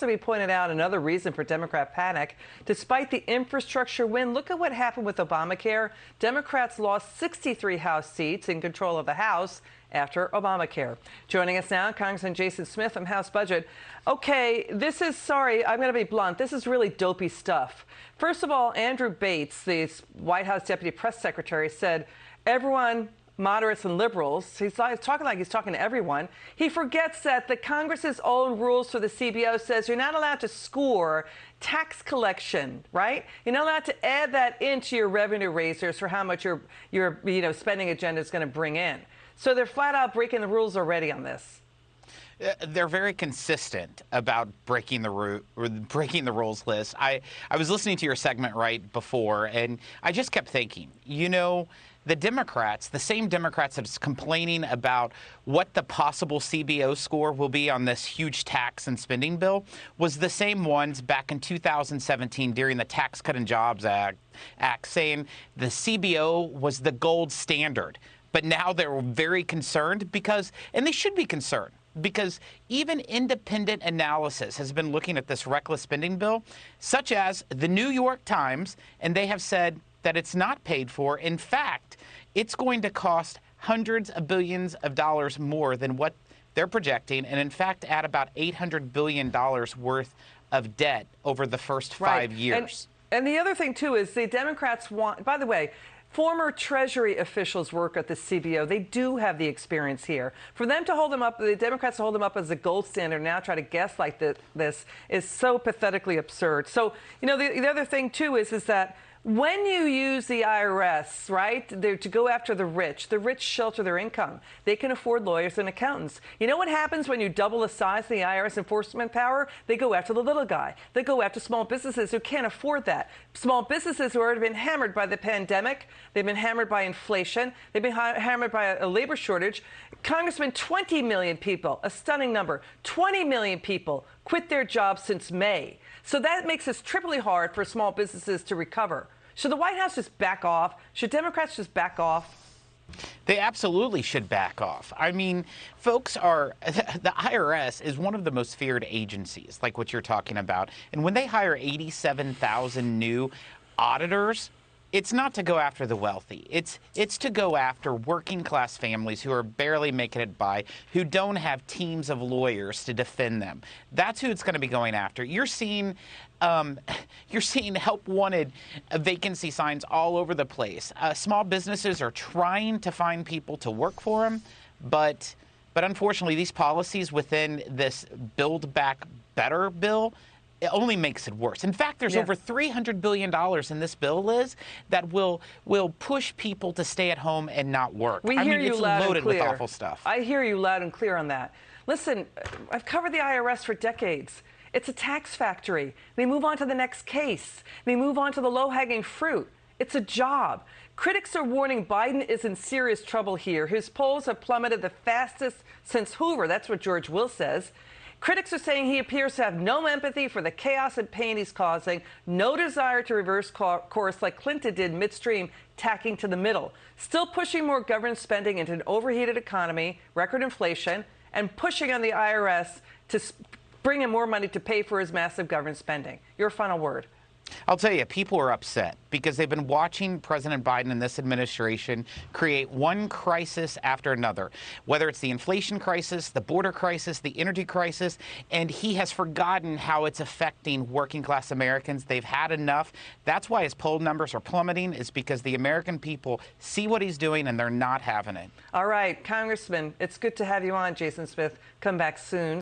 also, he pointed out another reason for Democrat panic. Despite the infrastructure win, look at what happened with Obamacare. Democrats lost 63 House seats in control of the House after Obamacare. Joining us now, Congressman Jason Smith from House Budget. Okay, this is, sorry, I'm going to be blunt. This is really dopey stuff. First of all, Andrew Bates, the White House Deputy Press Secretary, said everyone, moderates and liberals, he's talking like he's talking to everyone. He forgets that the Congress's own rules for the CBO says you're not allowed to score tax collection, right? You're not allowed to add that into your revenue raisers for how much your spending agenda is going to bring in. So they're flat out breaking the rules already on this. They're very consistent about breaking the rules, Liz. I was listening to your segment right before, and I just kept thinking, the Democrats, the same Democrats that's complaining about what the possible CBO score will be on this huge tax and spending bill, was the same ones back in 2017 during the Tax Cut and Jobs Act saying the CBO was the gold standard. But now they're very concerned and they should be concerned, because even independent analysis has been looking at this reckless spending bill, such as the New York Times, and they have said that it's not paid for. In fact, it's going to cost hundreds of billions of dollars more than what they're projecting, and in fact add about $800 billion worth of debt over the first 5 years. And the other thing, too, is the Democrats want, by the way, former Treasury officials work at the CBO. They do have the experience here. For them to hold them up, the Democrats to hold them up as the gold standard, now try to guess like this is so pathetically absurd. So, the other thing, too, is that when you use the IRS, right, to go after the rich shelter their income. They can afford lawyers and accountants. You know what happens when you double the size of the IRS enforcement power? They go after the little guy. They go after small businesses who can't afford that. Small businesses who have already been hammered by the pandemic. They've been hammered by inflation. They've been hammered by a labor shortage. Congressman, 20 million people, a stunning number, 20 million people quit their jobs since May. So that makes it triply hard for small businesses to recover. Should the White House just back off? Should Democrats just back off? They absolutely should back off. I mean, folks the IRS is one of the most feared agencies, like what you're talking about. And when they hire 87,000 new auditors, it's not to go after the wealthy. It's to go after working class families who are barely making it by, who don't have teams of lawyers to defend them. That's who it's going to be going after. You're seeing help wanted vacancy signs all over the place. Small businesses are trying to find people to work for them, but unfortunately, these policies within this Build Back Better bill, it only makes it worse. In fact, there's over $300 billion in this bill, Liz, that will push people to stay at home and not work. It's loaded with awful stuff. I hear you loud and clear on that. Listen, I've covered the IRS for decades. It's a tax factory. They move on to the next case. They move on to the low-hanging fruit. It's a job. Critics are warning Biden is in serious trouble here. His polls have plummeted the fastest since Hoover. That's what George Will says. Critics are saying he appears to have no empathy for the chaos and pain he's causing, no desire to reverse course like Clinton did midstream, tacking to the middle, still pushing more government spending into an overheated economy, record inflation, and pushing on the IRS to bring in more money to pay for his massive government spending. Your final word. I'll tell you, people are upset because they've been watching President Biden and this administration create one crisis after another, whether it's the inflation crisis, the border crisis, the energy crisis, and he has forgotten how it's affecting working class Americans. They've had enough. That's why his poll numbers are plummeting, is because the American people see what he's doing and they're not having it. All right, Congressman, it's good to have you on, Jason Smith. Come back soon.